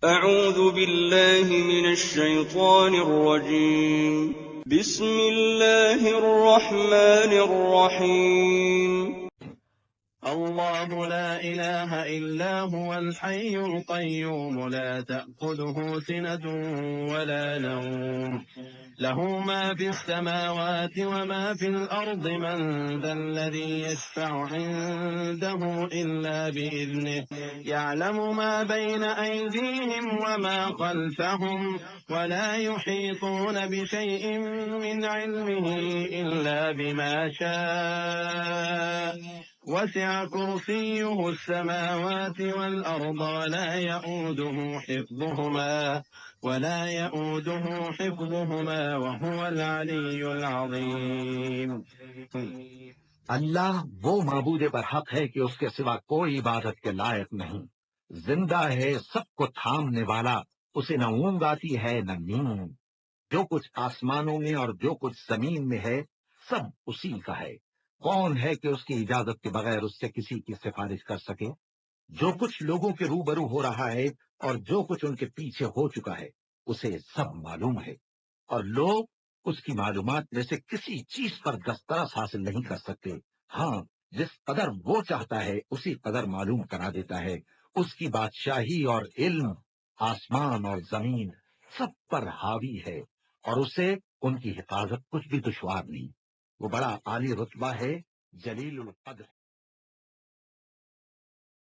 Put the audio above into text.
أعوذ بالله من الشيطان الرجيم. بسم الله الرحمن الرحيم. الله لا إله إلا هو الحي القيوم لا تأخذه سنة ولا نوم له ما في السماوات وما في الأرض من ذا الذي يشفع عنده إلا بإذنه يعلم ما بين أيديهم وما خلفهم ولا يحيطون بشيء من علمه إلا بما شاء وسع كرسيه السماوات والأرض ولا يؤوده حفظهما وهو العلي العظيم. अल्लाह वो माबूद बरहक है कि उसके सिवा कोई इबादत के लायक नहीं। जिंदा है, सबको थामने वाला, उसे न ऊंग आती है न नींद। जो कुछ आसमानों में और जो कुछ जमीन में है सब उसी का है। कौन है कि उसकी इजाजत के बगैर उससे किसी की सिफारिश कर सके? जो कुछ लोगों के रूबरू हो रहा है और जो कुछ उनके पीछे हो चुका है उसे सब मालूम है, और लोग उसकी मालूमात में से किसी चीज पर दस्तरस हासिल नहीं कर सकते। हाँ, जिस कदर वो चाहता है उसी कदर मालूम करा देता है। उसकी बादशाही और इल्म आसमान और जमीन सब पर हावी है, और उसे उनकी हिफाजत कुछ भी दुश्वार नहीं। वो बड़ा आली रुतबा है, जलीलुल कद्र।